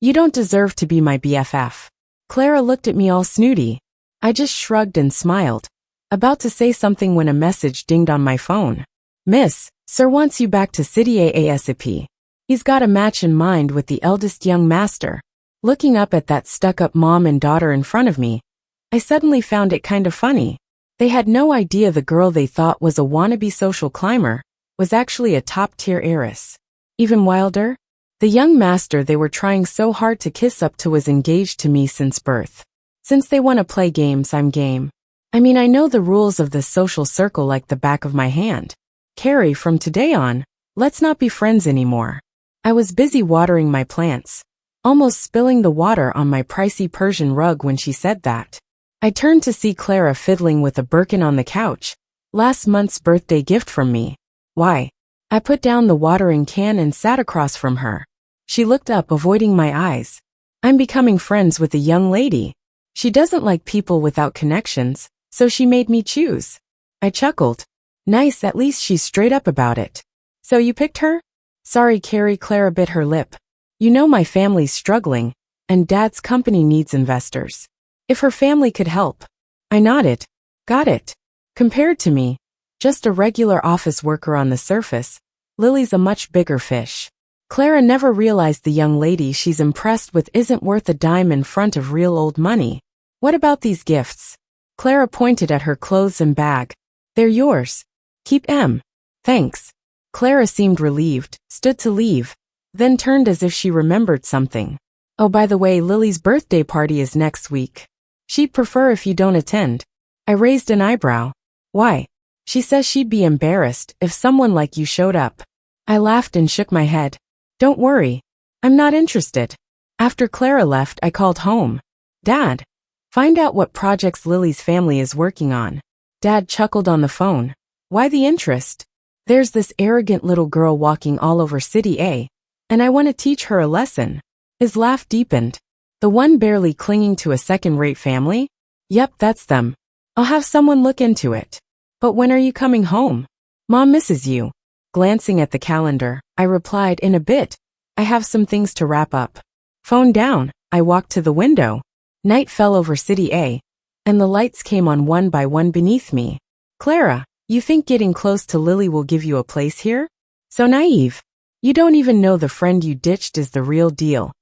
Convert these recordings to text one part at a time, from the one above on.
You don't deserve to be my BFF. Clara looked at me all snooty. I just shrugged and smiled, about to say something when a message dinged on my phone. Miss, sir wants you back to City ASAP. He's got a match in mind with the eldest young master. Looking up at that stuck-up mom and daughter in front of me, I suddenly found it kind of funny. They had no idea the girl they thought was a wannabe social climber was actually a top-tier heiress. Even wilder, the young master they were trying so hard to kiss up to was engaged to me since birth. Since they want to play games, I'm game. I mean, I know the rules of this social circle like the back of my hand. Carrie, from today on, let's not be friends anymore. I was busy watering my plants, almost spilling the water on my pricey Persian rug when she said that. I turned to see Clara fiddling with a Birkin on the couch, last month's birthday gift from me. Why? I put down the watering can and sat across from her. She looked up, avoiding my eyes. I'm becoming friends with a young lady. She doesn't like people without connections, so she made me choose. I chuckled. Nice, at least she's straight up about it. So you picked her? Sorry, Carrie. Clara bit her lip. You know my family's struggling, and Dad's company needs investors. If her family could help. I nodded. Got it. Compared to me, just a regular office worker on the surface, Lily's a much bigger fish. Clara never realized the young lady she's impressed with isn't worth a dime in front of real old money. What about these gifts? Clara pointed at her clothes and bag. They're yours. Keep 'em. Thanks. Clara seemed relieved, stood to leave, then turned as if she remembered something. Oh, by the way, Lily's birthday party is next week. She'd prefer if you don't attend. I raised an eyebrow. Why? She says she'd be embarrassed if someone like you showed up. I laughed and shook my head. Don't worry. I'm not interested. After Clara left, I called home. Dad, find out what projects Lily's family is working on. Dad chuckled on the phone. Why the interest? There's this arrogant little girl walking all over City A, and I want to teach her a lesson. His laugh deepened. The one barely clinging to a second-rate family? Yep, that's them. I'll have someone look into it. But when are you coming home? Mom misses you. Glancing at the calendar, I replied, in a bit. I have some things to wrap up. Phone down, I walked to the window. Night fell over City A, and the lights came on one by one beneath me. Clara, you think getting close to Lily will give you a place here? So naive. You don't even know the friend you ditched is the real deal,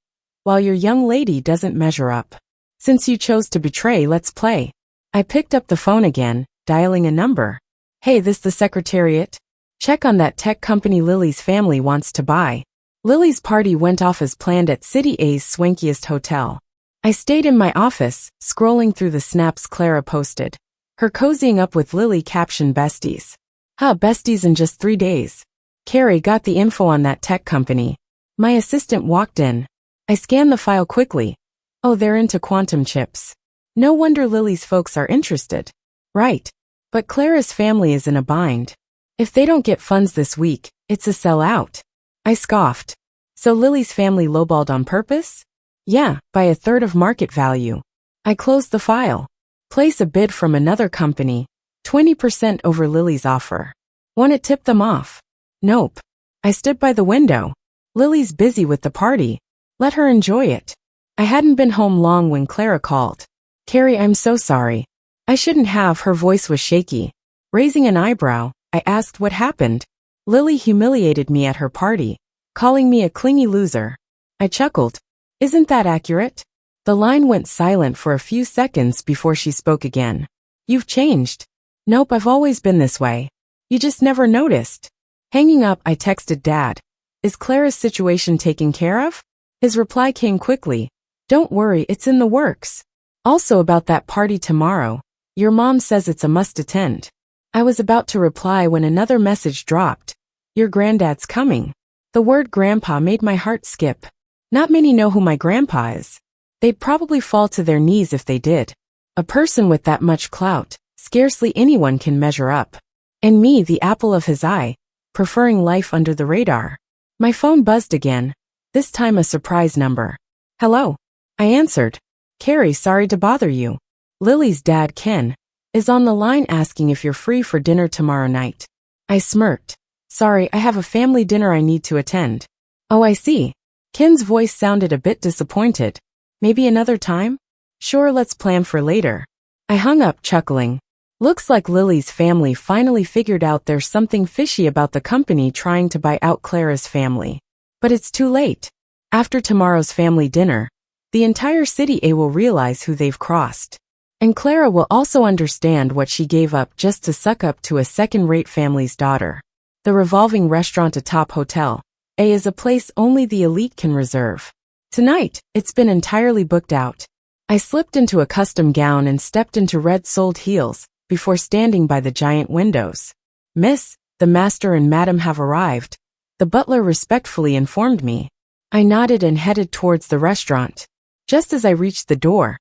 while your young lady doesn't measure up. Since you chose to betray, let's play. I picked up the phone again, dialing a number. Hey, this the secretariat? Check on that tech company Lily's family wants to buy. Lily's party went off as planned at City A's swankiest hotel. I stayed in my office, scrolling through the snaps Clara posted. Her cozying up with Lily caption besties. Besties in just 3 days. Carrie got the info on that tech company. My assistant walked in. I scanned the file quickly. Oh, they're into quantum chips. No wonder Lily's folks are interested. Right. But Clara's family is in a bind. If they don't get funds this week, it's a sellout. I scoffed. So Lily's family lowballed on purpose? Yeah, by a third of market value. I closed the file. Place a bid from another company, 20% over Lily's offer. Want to tip them off? Nope. I stood by the window. Lily's busy with the party. Let her enjoy it. I hadn't been home long when Clara called. Carrie, I'm so sorry. I shouldn't have. Her voice was shaky. Raising an eyebrow, I asked what happened. Lily humiliated me at her party, calling me a clingy loser. I chuckled. Isn't that accurate? The line went silent for a few seconds before she spoke again. You've changed. Nope, I've always been this way. You just never noticed. Hanging up, I texted Dad. Is Clara's situation taken care of? His reply came quickly. Don't worry, it's in the works. Also about that party tomorrow. Your mom says it's a must attend. I was about to reply when another message dropped. Your granddad's coming. The word grandpa made my heart skip. Not many know who my grandpa is. They'd probably fall to their knees if they did. A person with that much clout, scarcely anyone can measure up. And me, the apple of his eye, preferring life under the radar. My phone buzzed again, this time a surprise number. Hello. I answered. Carrie, sorry to bother you. Lily's dad, Ken, is on the line asking if you're free for dinner tomorrow night. I smirked. Sorry, I have a family dinner I need to attend. Oh, I see. Ken's voice sounded a bit disappointed. Maybe another time? Sure, let's plan for later. I hung up, chuckling. Looks like Lily's family finally figured out there's something fishy about the company trying to buy out Clara's family. But it's too late. After tomorrow's family dinner, the entire city will realize who they've crossed. And Clara will also understand what she gave up just to suck up to a second-rate family's daughter. The revolving restaurant atop Hotel A is a place only the elite can reserve. Tonight, it's been entirely booked out. I slipped into a custom gown and stepped into red-soled heels before standing by the giant windows. Miss, the master and madam have arrived, the butler respectfully informed me. I nodded and headed towards the restaurant. Just as I reached the door,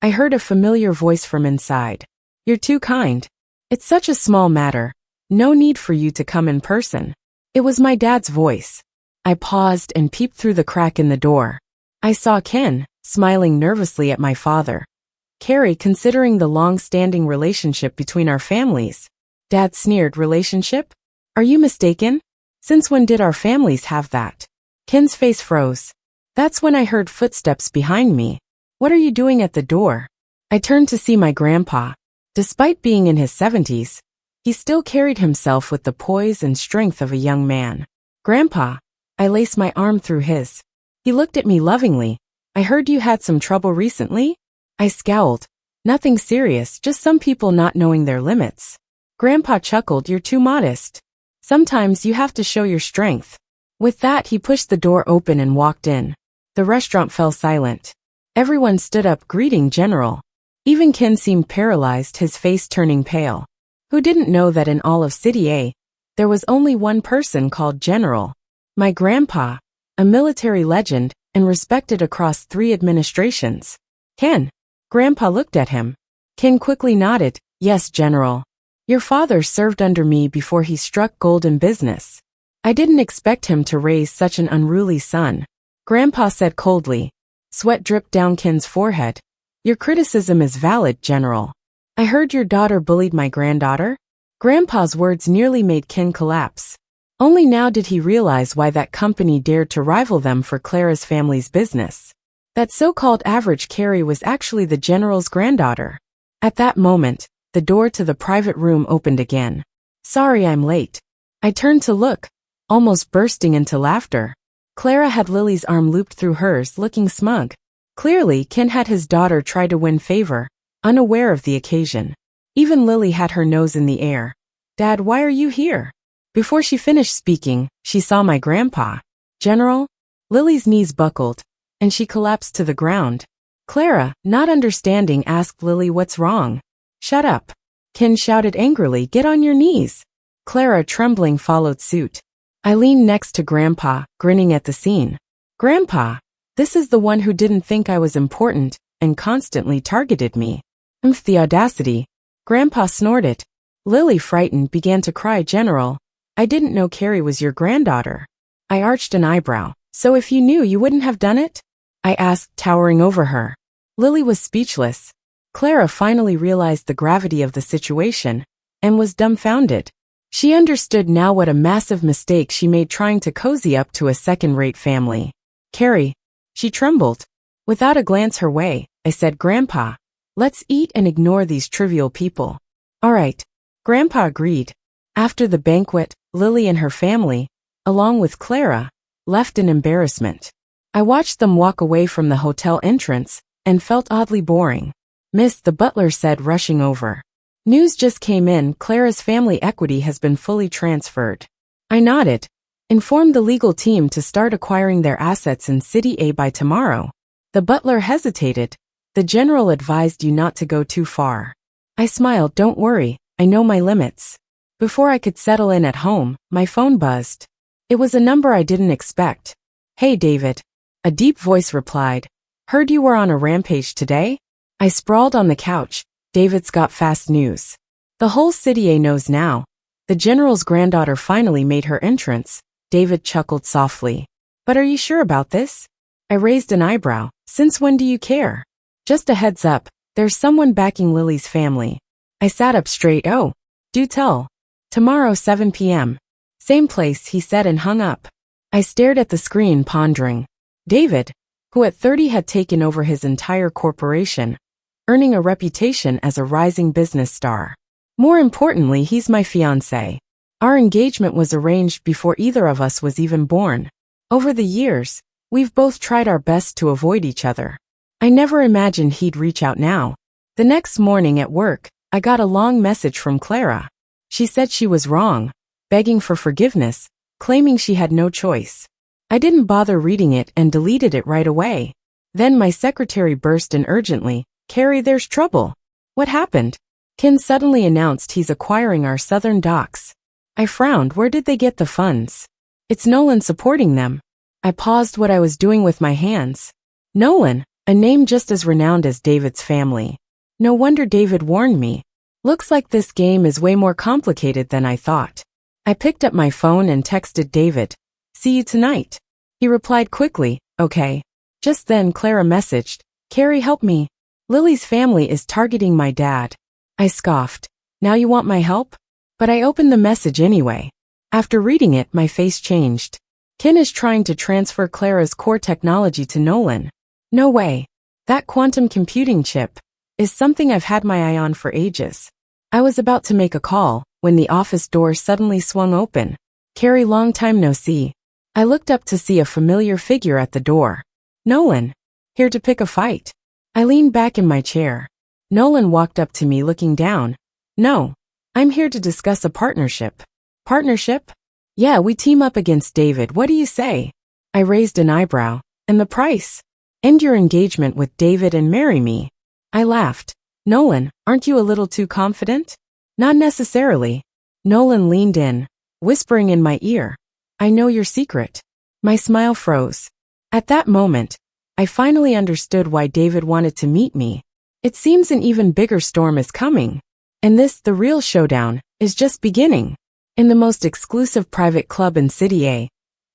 I heard a familiar voice from inside. You're too kind. It's such a small matter. No need for you to come in person. It was my dad's voice. I paused and peeped through the crack in the door. I saw Ken, smiling nervously at my father. Carrie, considering the long-standing relationship between our families. Dad sneered, relationship? Are you mistaken? Since when did our families have that? Ken's face froze. That's when I heard footsteps behind me. What are you doing at the door? I turned to see my grandpa. Despite being in his 70s, he still carried himself with the poise and strength of a young man. Grandpa, I laced my arm through his. He looked at me lovingly. I heard you had some trouble recently? I scowled. Nothing serious, just some people not knowing their limits. Grandpa chuckled, you're too modest. Sometimes you have to show your strength. With that, he pushed the door open and walked in. The restaurant fell silent. Everyone stood up, greeting General. Even Ken seemed paralyzed, his face turning pale. Who didn't know that in all of City A, there was only one person called General? My grandpa, a military legend and respected across 3 administrations. Ken. Grandpa looked at him. Ken quickly nodded, yes, General. Your father served under me before he struck gold in business. I didn't expect him to raise such an unruly son. Grandpa said coldly. Sweat dripped down Ken's forehead. Your criticism is valid, General. I heard your daughter bullied my granddaughter. Grandpa's words nearly made Ken collapse. Only now did he realize why that company dared to rival them for Clara's family's business. That so-called average Carrie was actually the General's granddaughter. At that moment, the door to the private room opened again. Sorry I'm late. I turned to look, almost bursting into laughter. Clara had Lily's arm looped through hers, looking smug. Clearly, Ken had his daughter try to win favor, unaware of the occasion. Even Lily had her nose in the air. Dad, why are you here? Before she finished speaking, she saw my grandpa. General? Lily's knees buckled, and she collapsed to the ground. Clara, not understanding, asked Lily what's wrong. Shut up. Ken shouted angrily, get on your knees. Clara, trembling, followed suit. I leaned next to Grandpa, grinning at the scene. Grandpa, this is the one who didn't think I was important and constantly targeted me. The audacity. Grandpa snorted. Lily, frightened, began to cry. General, I didn't know Carrie was your granddaughter. I arched an eyebrow. So if you knew, you wouldn't have done it? I asked, towering over her. Lily was speechless. Clara finally realized the gravity of the situation and was dumbfounded. She understood now what a massive mistake she made trying to cozy up to a second-rate family. Carrie. She trembled. Without a glance her way, I said, Grandpa, let's eat and ignore these trivial people. All right. Grandpa agreed. After the banquet, Lily and her family, along with Clara, left in embarrassment. I watched them walk away from the hotel entrance and felt oddly boring. Miss, the butler said, rushing over. News just came in, Clara's family equity has been fully transferred. I nodded. Informed the legal team to start acquiring their assets in City A by tomorrow. The butler hesitated. The General advised you not to go too far. I smiled, don't worry, I know my limits. Before I could settle in at home, my phone buzzed. It was a number I didn't expect. Hey David. A deep voice replied. Heard you were on a rampage today? I sprawled on the couch. David's got fast news. The whole city knows now. The General's granddaughter finally made her entrance. David chuckled softly. But are you sure about this? I raised an eyebrow. Since when do you care? Just a heads up, there's someone backing Lily's family. I sat up straight. Oh, do tell. Tomorrow 7 p.m. Same place, he said and hung up. I stared at the screen, pondering. David, who at 30 had taken over his entire corporation, earning a reputation as a rising business star. More importantly, he's my fiancé. Our engagement was arranged before either of us was even born. Over the years, we've both tried our best to avoid each other. I never imagined he'd reach out now. The next morning at work, I got a long message from Clara. She said she was wrong, begging for forgiveness, claiming she had no choice. I didn't bother reading it and deleted it right away. Then my secretary burst in urgently, "Carrie, there's trouble." "What happened?" "Ken suddenly announced he's acquiring our southern docks." I frowned. Where did they get the funds? "It's Nolan supporting them." I paused what I was doing with my hands. Nolan, a name just as renowned as David's family. No wonder David warned me. Looks like this game is way more complicated than I thought. I picked up my phone and texted David, "See you tonight." He replied quickly, "Okay." Just then Clara messaged, "Carrie, help me. Lily's family is targeting my dad." I scoffed. "Now you want my help?" But I opened the message anyway. After reading it, my face changed. Ken is trying to transfer Clara's core technology to Nolan. No way. That quantum computing chip is something I've had my eye on for ages. I was about to make a call when the office door suddenly swung open. "Carrie, long time no see." I looked up to see a familiar figure at the door. "Nolan, here to pick a fight." I leaned back in my chair. Nolan walked up to me looking down. "No, I'm here to discuss a partnership." "Partnership?" "Yeah, we team up against David. What do you say?" I raised an eyebrow. "And the price?" "End your engagement with David and marry me." I laughed. "Nolan, aren't you a little too confident?" "Not necessarily." Nolan leaned in, whispering in my ear, "I know your secret." My smile froze. At that moment, I finally understood why David wanted to meet me. It seems an even bigger storm is coming. And this, the real showdown, is just beginning. In the most exclusive private club in City A,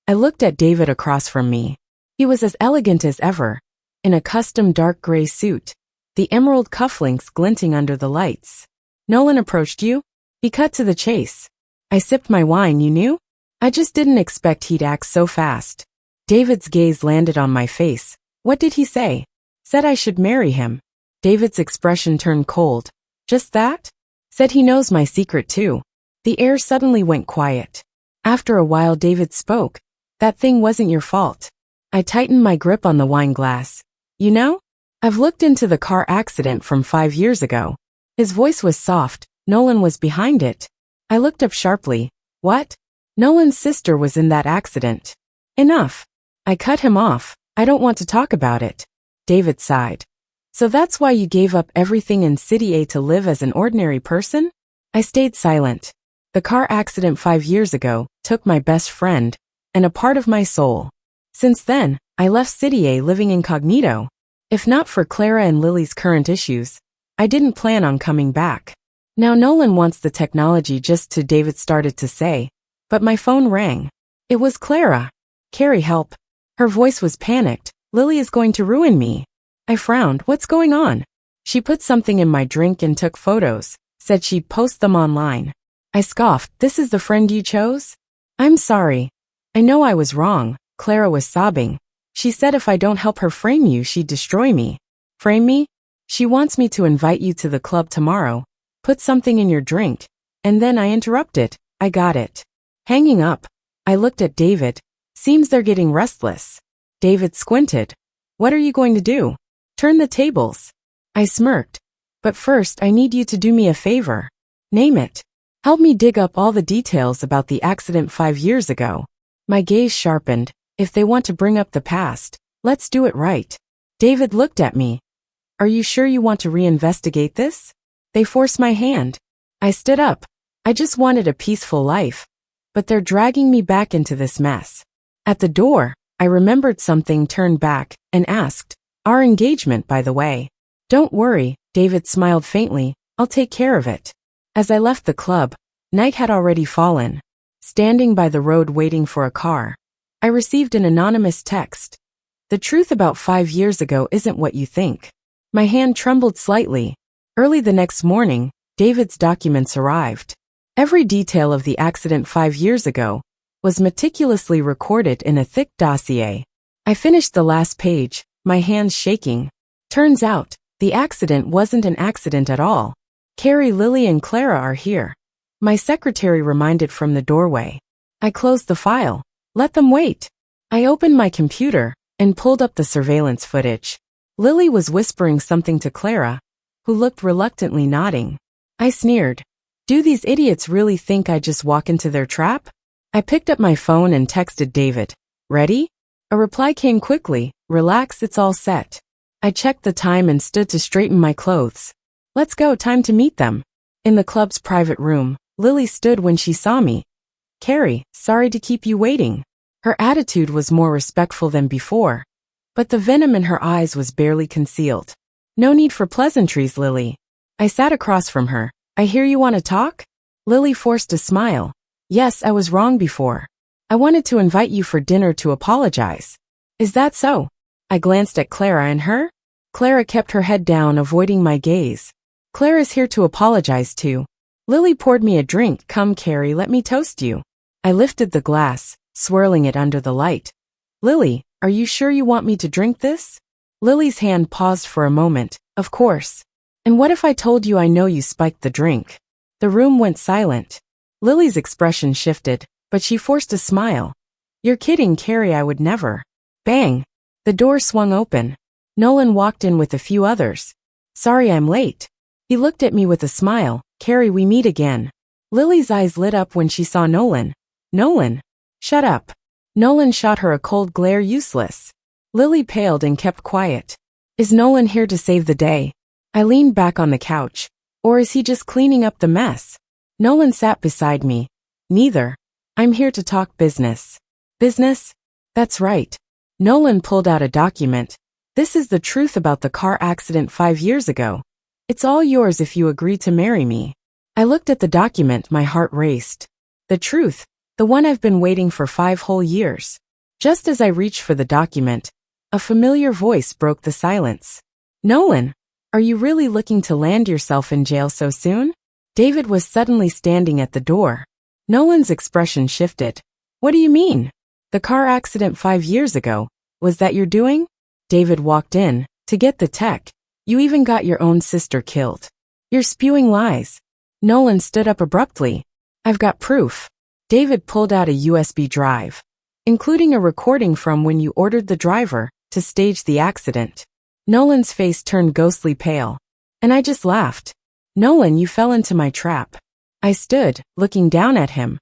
I looked at David across from me. He was as elegant as ever, in a custom dark gray suit, the emerald cufflinks glinting under the lights. "Nolan approached you?" He cut to the chase. I sipped my wine. "You knew?" "I just didn't expect he'd act so fast." David's gaze landed on my face. "What did he say?" "Said I should marry him." David's expression turned cold. "Just that?" "Said he knows my secret too." The air suddenly went quiet. After a while David spoke. "That thing wasn't your fault." I tightened my grip on the wine glass. "You know? I've looked into the car accident from 5 years ago." His voice was soft. "Nolan was behind it." I looked up sharply. "What?" "Nolan's sister was in that accident." "Enough." I cut him off. "I don't want to talk about it." David sighed. "So that's why you gave up everything in City A to live as an ordinary person?" I stayed silent. The car accident 5 years ago took my best friend and a part of my soul. Since then, I left City A living incognito. If not for Clara and Lily's current issues, I didn't plan on coming back. Now Nolan wants the technology, just to David started to say, but my phone rang. It was Clara. "Carrie, help." Her voice was panicked. "Lily is going to ruin me." I frowned. "What's going on?" "She put something in my drink and took photos, said she'd post them online." I scoffed. "This is the friend you chose?" "I'm sorry. I know I was wrong." Clara was sobbing. "She said if I don't help her frame you, she'd destroy me." "Frame me?" "She wants me to invite you to the club tomorrow, put something in your drink." And then I interrupted. "I got it." Hanging up, I looked at David. "Seems they're getting restless." David squinted. "What are you going to do?" "Turn the tables." I smirked. "But first I need you to do me a favor." "Name it." "Help me dig up all the details about the accident 5 years ago." My gaze sharpened. "If they want to bring up the past, let's do it right." David looked at me. "Are you sure you want to reinvestigate this?" They forced my hand. I stood up. I just wanted a peaceful life. But they're dragging me back into this mess. At the door, I remembered something, turned back, and asked, "Our engagement, by the way." "Don't worry," David smiled faintly. "I'll take care of it." As I left the club, night had already fallen. Standing by the road waiting for a car, I received an anonymous text. "The truth about 5 years ago isn't what you think." My hand trembled slightly. Early the next morning, David's documents arrived. Every detail of the accident 5 years ago was meticulously recorded in a thick dossier. I finished the last page, my hands shaking. Turns out, the accident wasn't an accident at all. Carrie, Lily, and Clara are here. My secretary reminded from the doorway. I closed the file. Let them wait. I opened my computer and pulled up the surveillance footage. Lily was whispering something to Clara, who looked reluctantly nodding. I sneered. Do these idiots really think I just walk into their trap? I picked up my phone and texted David. Ready? A reply came quickly. Relax, it's all set. I checked the time and stood to straighten my clothes. Let's go, time to meet them. In the club's private room, Lily stood when she saw me. Carrie, sorry to keep you waiting. Her attitude was more respectful than before, but the venom in her eyes was barely concealed. No need for pleasantries, Lily. I sat across from her. I hear you want to talk? Lily forced a smile. Yes, I was wrong before. I wanted to invite you for dinner to apologize. Is that so? I glanced at Clara and her. Clara kept her head down, avoiding my gaze. Clara's here to apologize too. Lily poured me a drink. Come, Carrie, let me toast you. I lifted the glass, swirling it under the light. Lily, are you sure you want me to drink this? Lily's hand paused for a moment. Of course. And what if I told you I know you spiked the drink? The room went silent. Lily's expression shifted, but she forced a smile. You're kidding, Carrie, I would never. Bang! The door swung open. Nolan walked in with a few others. Sorry I'm late. He looked at me with a smile. Carrie, we meet again. Lily's eyes lit up when she saw Nolan. Nolan? Shut up. Nolan shot her a cold glare. Useless. Lily paled and kept quiet. Is Nolan here to save the day? I leaned back on the couch. Or is he just cleaning up the mess? Nolan sat beside me. Neither. I'm here to talk business. Business? That's right. Nolan pulled out a document. This is the truth about the car accident 5 years ago. It's all yours if you agree to marry me. I looked at the document, my heart raced. The truth, the one I've been waiting for 5 whole years. Just as I reached for the document, a familiar voice broke the silence. Nolan, are you really looking to land yourself in jail so soon? David was suddenly standing at the door. Nolan's expression shifted. What do you mean? The car accident 5 years ago, was that your doing? David walked in. To get the tech. You even got your own sister killed. You're spewing lies. Nolan stood up abruptly. I've got proof. David pulled out a USB drive, including a recording from when you ordered the driver to stage the accident. Nolan's face turned ghostly pale. And I just laughed. Nolan, you fell into my trap. I stood, looking down at him.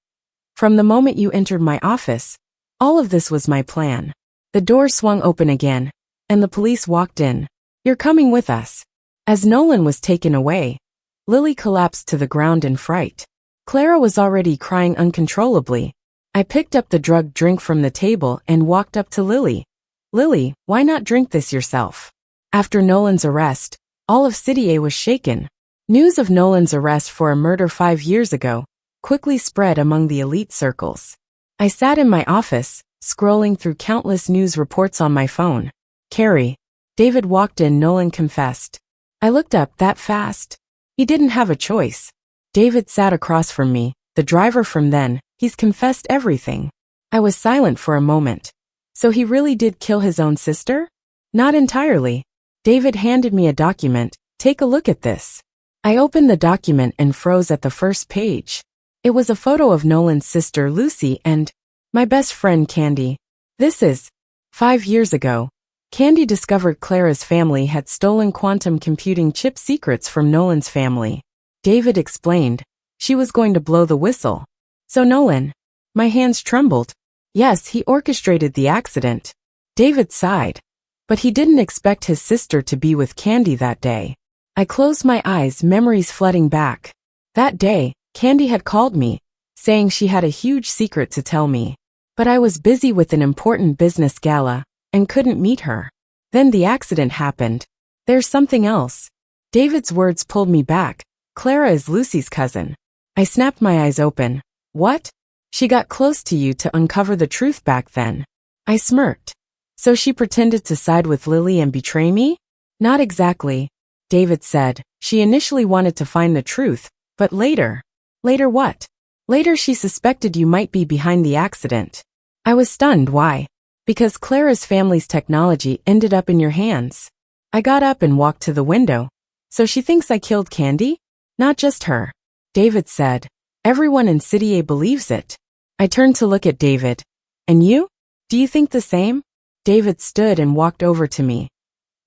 From the moment you entered my office, all of this was my plan. The door swung open again, and the police walked in. You're coming with us. As Nolan was taken away, Lily collapsed to the ground in fright. Clara was already crying uncontrollably. I picked up the drugged drink from the table and walked up to Lily. Lily, why not drink this yourself? After Nolan's arrest, all of City A was shaken. News of Nolan's arrest for a murder 5 years ago quickly spread among the elite circles. I sat in my office, scrolling through countless news reports on my phone. Carrie. David walked in. Nolan confessed. I looked up. That fast? He didn't have a choice. David sat across from me, the driver from then. He's confessed everything. I was silent for a moment. So he really did kill his own sister? Not entirely. David handed me a document. Take a look at this. I opened the document and froze at the first page. It was a photo of Nolan's sister Lucy and my best friend Candy. This is 5 years ago. Candy discovered Clara's family had stolen quantum computing chip secrets from Nolan's family. David explained. She was going to blow the whistle. So Nolan. My hands trembled. Yes, he orchestrated the accident. David sighed. But he didn't expect his sister to be with Candy that day. I closed my eyes, memories flooding back. That day, Candy had called me, saying she had a huge secret to tell me. But I was busy with an important business gala and couldn't meet her. Then the accident happened. There's something else. David's words pulled me back. Clara is Lucy's cousin. I snapped my eyes open. What? She got close to you to uncover the truth back then. I smirked. So she pretended to side with Lily and betray me? Not exactly. David said. She initially wanted to find the truth, but later. Later what? Later she suspected you might be behind the accident. I was stunned. Why? Because Clara's family's technology ended up in your hands. I got up and walked to the window. So she thinks I killed Candy? Not just her. David said. Everyone in City A believes it. I turned to look at David. And you? Do you think the same? David stood and walked over to me.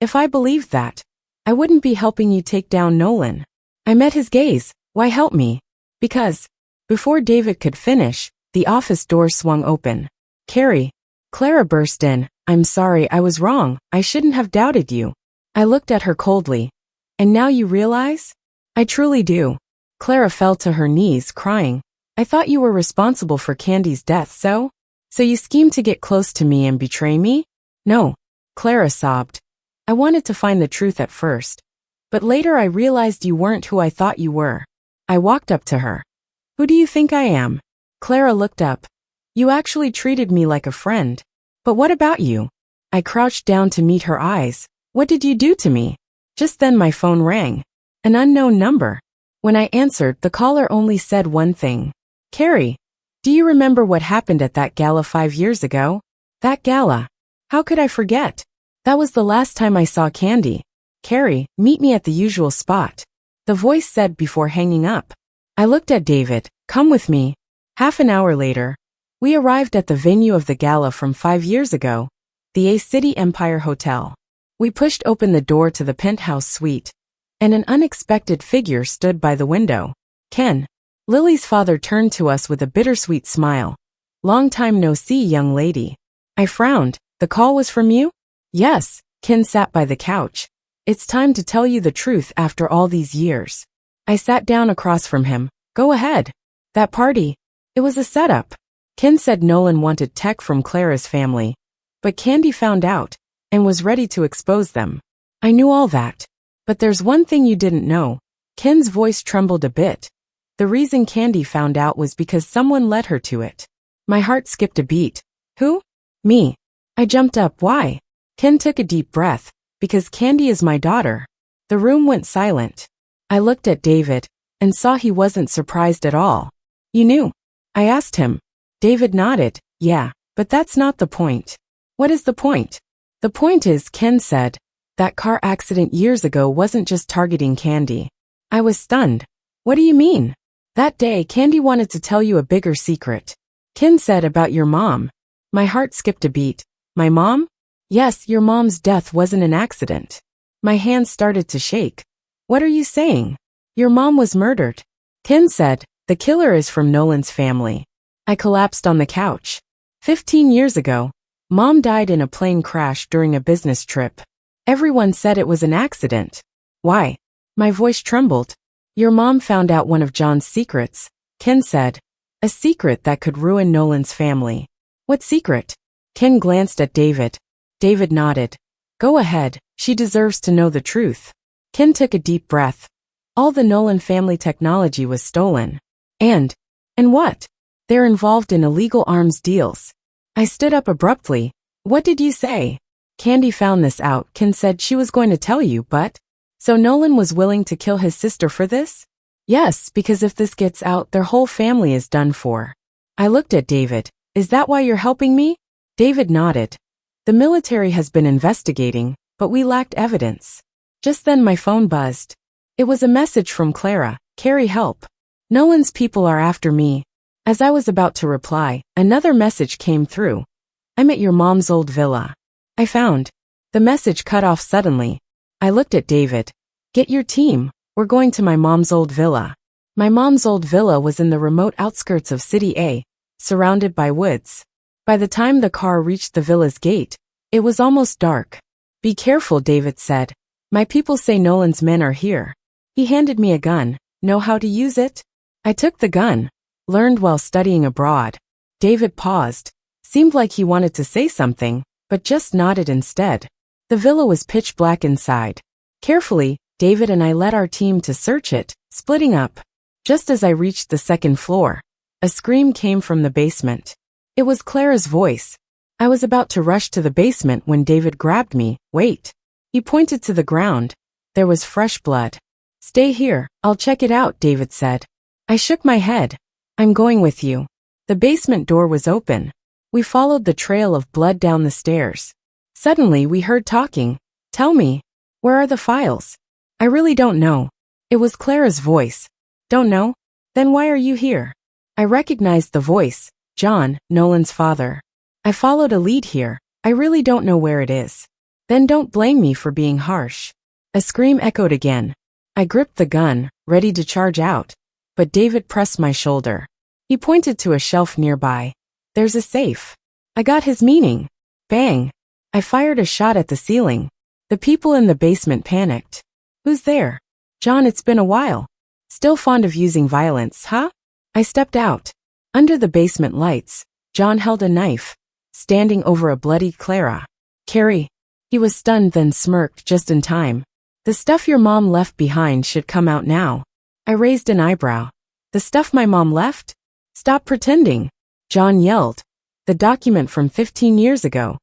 If I believed that, I wouldn't be helping you take down Nolan. I met his gaze. Why help me? Because. Before David could finish, the office door swung open. Carrie. Clara burst in. I'm sorry, I was wrong. I shouldn't have doubted you. I looked at her coldly. And now you realize? I truly do. Clara fell to her knees, crying. I thought you were responsible for Candy's death, so? So you schemed to get close to me and betray me? No. Clara sobbed. I wanted to find the truth at first. But later I realized you weren't who I thought you were. I walked up to her. Who do you think I am? Clara looked up. You actually treated me like a friend. But what about you? I crouched down to meet her eyes. What did you do to me? Just then my phone rang. An unknown number. When I answered, the caller only said one thing. Carrie, do you remember what happened at that gala 5 years ago? That gala. How could I forget? That was the last time I saw Candy. Carrie, meet me at the usual spot. The voice said before hanging up. I looked at David. Come with me. Half an hour later, we arrived at the venue of the gala from 5 years ago, the A City Empire Hotel. We pushed open the door to the penthouse suite, and an unexpected figure stood by the window. Ken. Lily's father turned to us with a bittersweet smile. Long time no see, young lady. I frowned. The call was from you? Yes. Ken sat by the couch. It's time to tell you the truth after all these years. I sat down across from him. Go ahead. That party. It was a setup. Ken said Nolan wanted tech from Clara's family. But Candy found out, and was ready to expose them. I knew all that. But there's one thing you didn't know. Ken's voice trembled a bit. The reason Candy found out was because someone led her to it. My heart skipped a beat. Who? Me. I jumped up. Why? Ken took a deep breath. Because Candy is my daughter. The room went silent. I looked at David, and saw he wasn't surprised at all. You knew? I asked him. David nodded. Yeah, but that's not the point. What is the point? The point is, Ken said, that car accident years ago wasn't just targeting Candy. I was stunned. What do you mean? That day, Candy wanted to tell you a bigger secret. Ken said about your mom. My heart skipped a beat. My mom? Yes, your mom's death wasn't an accident. My hands started to shake. What are you saying? Your mom was murdered. Ken said, the killer is from Nolan's family. I collapsed on the couch. 15 years ago, Mom died in a plane crash during a business trip. Everyone said it was an accident. Why? My voice trembled. Your mom found out one of John's secrets, Ken said. A secret that could ruin Nolan's family. What secret? Ken glanced at David. David nodded. Go ahead, she deserves to know the truth. Ken took a deep breath. All the Nolan family technology was stolen. And what? They're involved in illegal arms deals. I stood up abruptly. What did you say? Candy found this out. Ken said she was going to tell you, but... So Nolan was willing to kill his sister for this? Yes, because if this gets out, their whole family is done for. I looked at David. Is that why you're helping me? David nodded. The military has been investigating, but we lacked evidence. Just then my phone buzzed. It was a message from Clara. Carrie, help. Nolan's people are after me. As I was about to reply, another message came through. I'm at your mom's old villa. I found. The message cut off suddenly. I looked at David. Get your team. We're going to my mom's old villa. My mom's old villa was in the remote outskirts of City A, surrounded by woods. By the time the car reached the villa's gate, it was almost dark. Be careful, David said. My people say Nolan's men are here. He handed me a gun. Know how to use it? I took the gun. Learned while studying abroad. David paused. Seemed like he wanted to say something, but just nodded instead. The villa was pitch black inside. Carefully, David and I led our team to search it, splitting up. Just as I reached the second floor, a scream came from the basement. It was Clara's voice. I was about to rush to the basement when David grabbed me. Wait. He pointed to the ground. There was fresh blood. Stay here, I'll check it out, David said. I shook my head. I'm going with you. The basement door was open. We followed the trail of blood down the stairs. Suddenly we heard talking. Tell me, where are the files? I really don't know. It was Clara's voice. Don't know? Then why are you here? I recognized the voice. John, Nolan's father. I followed a lead here. I really don't know where it is. Then don't blame me for being harsh. A scream echoed again. I gripped the gun, ready to charge out, but David pressed my shoulder. He pointed to a shelf nearby. There's a safe. I got his meaning. Bang. I fired a shot at the ceiling. The people in the basement panicked. Who's there? John, it's been a while. Still fond of using violence, huh? I stepped out. Under the basement lights, John held a knife, standing over a bloodied Clara. Carrie. He was stunned then smirked just in time. The stuff your mom left behind should come out now. I raised an eyebrow. The stuff my mom left? Stop pretending. John yelled. The document from 15 years ago.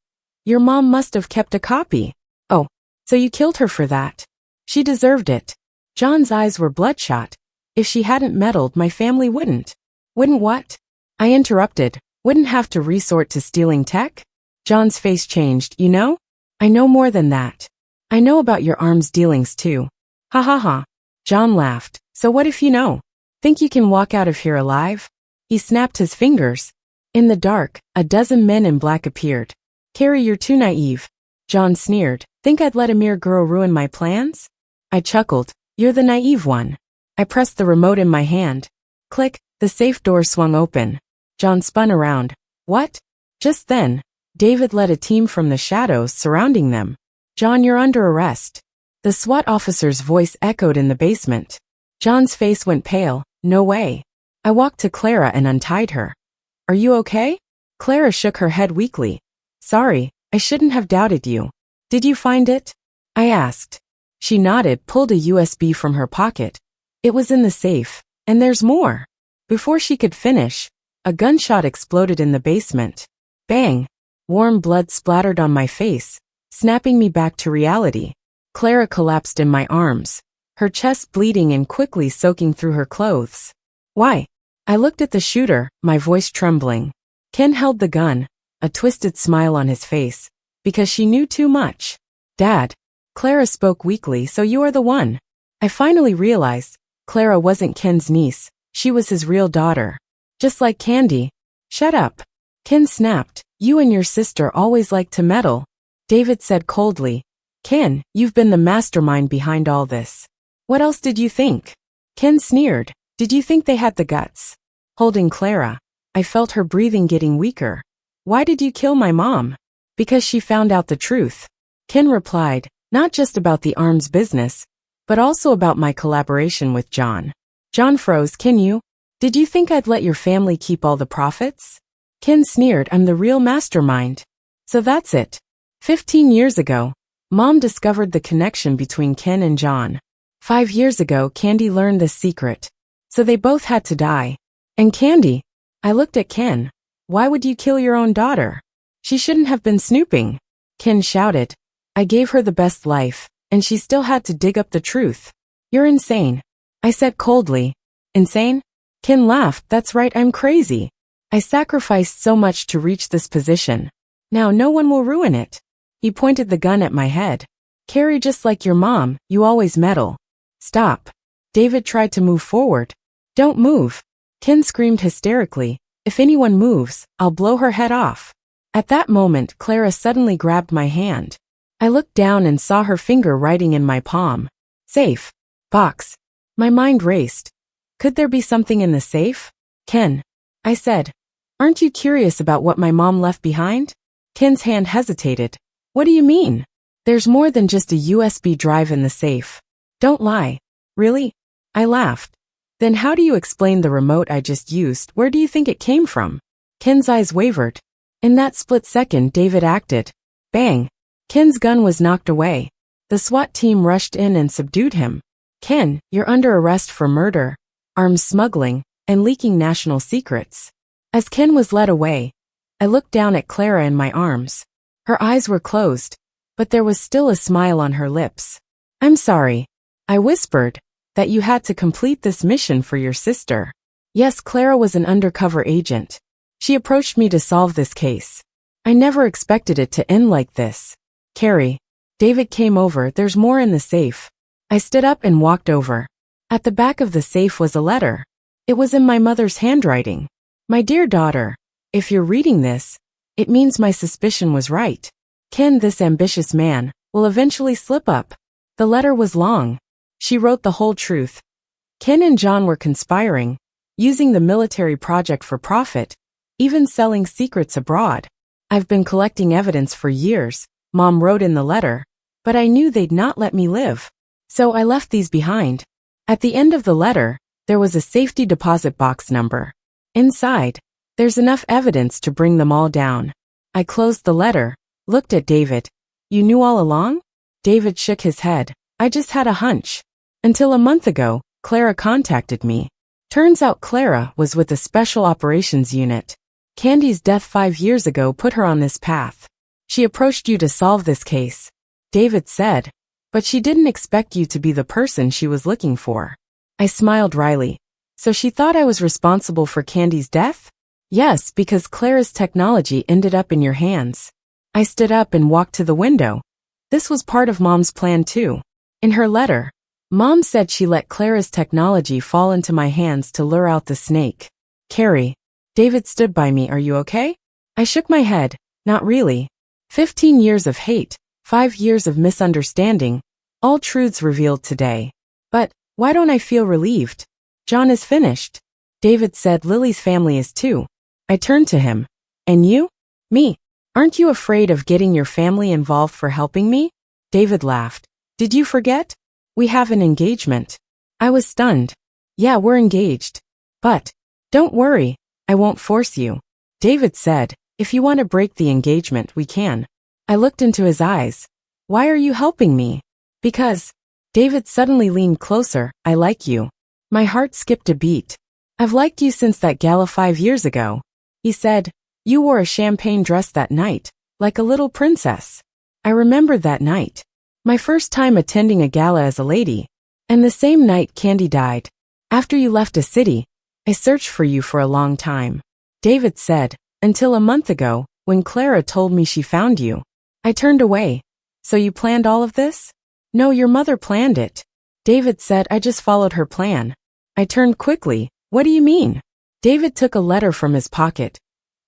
Your mom must have kept a copy. Oh, so you killed her for that. She deserved it. John's eyes were bloodshot. If she hadn't meddled, my family wouldn't. Wouldn't what? I interrupted. Wouldn't have to resort to stealing tech? John's face changed. You know? I know more than that. I know about your arms dealings too. Ha ha ha. John laughed. So what if you know? Think you can walk out of here alive? He snapped his fingers. In the dark, a dozen men in black appeared. Carrie, you're too naive. John sneered. Think I'd let a mere girl ruin my plans? I chuckled. You're the naive one. I pressed the remote in my hand. Click, the safe door swung open. John spun around. What? Just then, David led a team from the shadows surrounding them. John, you're under arrest. The SWAT officer's voice echoed in the basement. John's face went pale. No way. I walked to Clara and untied her. Are you okay? Clara shook her head weakly. Sorry, I shouldn't have doubted you. Did you find it? I asked. She nodded, pulled a USB from her pocket. It was in the safe, and there's more. Before she could finish, a gunshot exploded in the basement. Bang! Warm blood splattered on my face, snapping me back to reality. Clara collapsed in my arms, her chest bleeding and quickly soaking through her clothes. Why? I looked at the shooter, my voice trembling. Ken held the gun, a twisted smile on his face, because she knew too much. Dad. Clara spoke weakly, so you are the one. I finally realized Clara wasn't Ken's niece, she was his real daughter. Just like Candy. Shut up. Ken snapped. You and your sister always like to meddle. David said coldly. Ken, you've been the mastermind behind all this. What else did you think? Ken sneered. Did you think they had the guts? Holding Clara, I felt her breathing getting weaker. Why did you kill my mom? Because she found out the truth. Ken replied, not just about the arms business, but also about my collaboration with John. John froze. Did you think I'd let your family keep all the profits? Ken sneered. I'm the real mastermind. So that's it. 15 years ago, Mom discovered the connection between Ken and John. 5 years ago, Candy learned this secret. So they both had to die. And Candy, I looked at Ken. Why would you kill your own daughter? She shouldn't have been snooping. Ken shouted. I gave her the best life, and she still had to dig up the truth. You're insane. I said coldly. Insane? Ken laughed. That's right, I'm crazy. I sacrificed so much to reach this position. Now no one will ruin it. He pointed the gun at my head. Carrie, just like your mom, you always meddle. Stop. David tried to move forward. Don't move. Ken screamed hysterically. If anyone moves, I'll blow her head off. At that moment, Clara suddenly grabbed my hand. I looked down and saw her finger writing in my palm. Safe. Box. My mind raced. Could there be something in the safe? Ken. I said. Aren't you curious about what my mom left behind? Ken's hand hesitated. What do you mean? There's more than just a USB drive in the safe. Don't lie. Really? I laughed. Then how do you explain the remote I just used? Where do you think it came from? Ken's eyes wavered. In that split second, David acted. Bang. Ken's gun was knocked away. The SWAT team rushed in and subdued him. Ken, you're under arrest for murder, arms smuggling, and leaking national secrets. As Ken was led away, I looked down at Clara in my arms. Her eyes were closed, but there was still a smile on her lips. I'm sorry. I whispered, that you had to complete this mission for your sister. Yes, Clara was an undercover agent. She approached me to solve this case. I never expected it to end like this. Carrie. David came over. There's more in the safe. I stood up and walked over. At the back of the safe was a letter. It was in my mother's handwriting. My dear daughter, if you're reading this, it means my suspicion was right. Ken, this ambitious man, will eventually slip up. The letter was long. She wrote the whole truth. Ken and John were conspiring, using the military project for profit, even selling secrets abroad. I've been collecting evidence for years, Mom wrote in the letter, but I knew they'd not let me live. So I left these behind. At the end of the letter, there was a safety deposit box number. Inside, there's enough evidence to bring them all down. I closed the letter, looked at David. You knew all along? David shook his head. I just had a hunch. Until a month ago, Clara contacted me. Turns out Clara was with the Special Operations Unit. Candy's death 5 years ago put her on this path. She approached you to solve this case. David said, but she didn't expect you to be the person she was looking for. I smiled wryly. So she thought I was responsible for Candy's death? Yes, because Clara's technology ended up in your hands. I stood up and walked to the window. This was part of Mom's plan too. In her letter, Mom said she let Clara's technology fall into my hands to lure out the snake. Carrie. David stood by me. Are you okay? I shook my head. Not really. 15 years of hate, 5 years of misunderstanding, all truths revealed today. But why don't I feel relieved? John is finished. David said Lily's family is too. I turned to him. And you? Me. Aren't you afraid of getting your family involved for helping me? David laughed. Did you forget? We have an engagement. I was stunned. Yeah, we're engaged. But don't worry, I won't force you. David said, if you want to break the engagement, we can. I looked into his eyes. Why are you helping me? Because. David suddenly leaned closer. I like you. My heart skipped a beat. I've liked you since that gala 5 years ago. He said, you wore a champagne dress that night, like a little princess. I remembered that night. My first time attending a gala as a lady. And the same night Candy died. After you left a city, I searched for you for a long time. David said, until a month ago, when Clara told me she found you. I turned away. So you planned all of this? No, your mother planned it. David said I just followed her plan. I turned quickly. What do you mean? David took a letter from his pocket.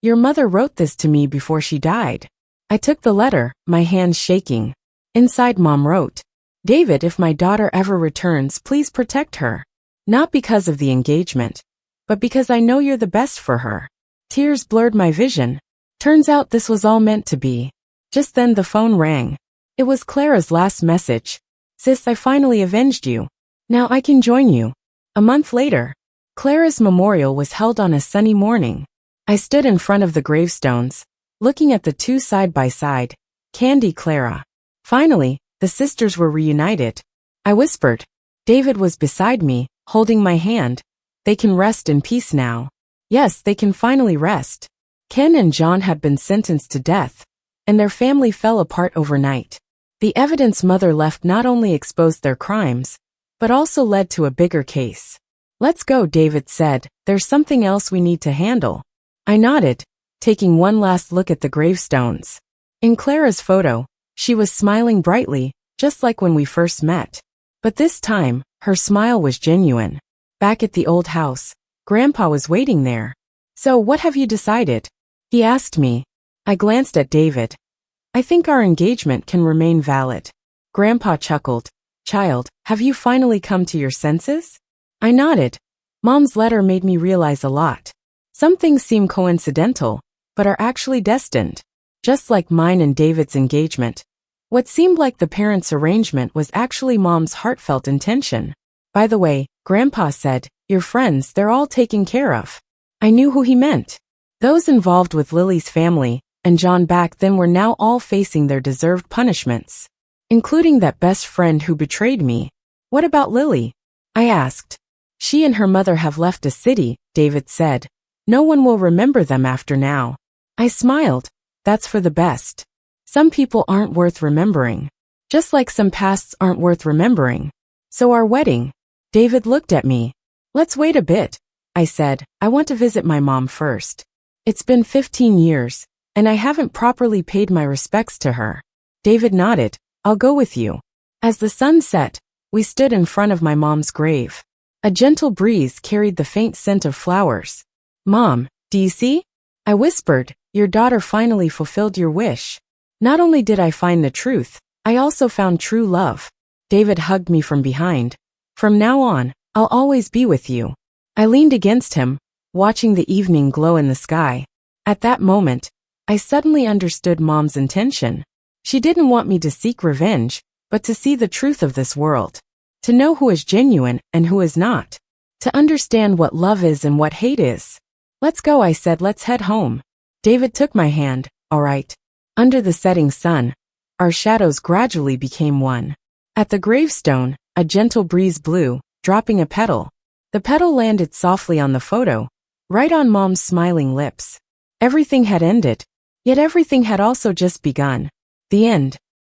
Your mother wrote this to me before she died. I took the letter, my hands shaking. Inside Mom wrote, David, if my daughter ever returns, please protect her. Not because of the engagement, but because I know you're the best for her. Tears blurred my vision. Turns out this was all meant to be. Just then the phone rang. It was Clara's last message. Sis, I finally avenged you. Now I can join you. A month later, Clara's memorial was held on a sunny morning. I stood in front of the gravestones, looking at the two side by side, Candy, Clara. Finally, the sisters were reunited. I whispered. David was beside me, holding my hand. They can rest in peace now. Yes, they can finally rest. Ken and John had been sentenced to death, and their family fell apart overnight. The evidence Mother left not only exposed their crimes, but also led to a bigger case. Let's go, David said. There's something else we need to handle. I nodded, taking one last look at the gravestones. In Clara's photo, she was smiling brightly, just like when we first met. But this time, her smile was genuine. Back at the old house, Grandpa was waiting there. So what have you decided? He asked me. I glanced at David. I think our engagement can remain valid. Grandpa chuckled. Child, have you finally come to your senses? I nodded. Mom's letter made me realize a lot. Some things seem coincidental, but are actually destined. Just like mine and David's engagement. What seemed like the parents' arrangement was actually Mom's heartfelt intention. By the way, Grandpa said, your friends, they're all taken care of. I knew who he meant. Those involved with Lily's family and John back then were now all facing their deserved punishments. Including that best friend who betrayed me. What about Lily? I asked. She and her mother have left the city, David said. No one will remember them after now. I smiled. That's for the best. Some people aren't worth remembering. Just like some pasts aren't worth remembering. So our wedding. David looked at me. Let's wait a bit. I said, I want to visit my mom first. It's been 15 years, and I haven't properly paid my respects to her. David nodded. I'll go with you. As the sun set, we stood in front of my mom's grave. A gentle breeze carried the faint scent of flowers. Mom, do you see? I whispered, your daughter finally fulfilled your wish. Not only did I find the truth, I also found true love. David hugged me from behind. From now on, I'll always be with you. I leaned against him, watching the evening glow in the sky. At that moment, I suddenly understood Mom's intention. She didn't want me to seek revenge, but to see the truth of this world. To know who is genuine and who is not. To understand what love is and what hate is. Let's go, I said, let's head home. David took my hand. All right. Under the setting sun, our shadows gradually became one. At the gravestone, a gentle breeze blew, dropping a petal. The petal landed softly on the photo, right on Mom's smiling lips. Everything had ended, yet everything had also just begun. The end.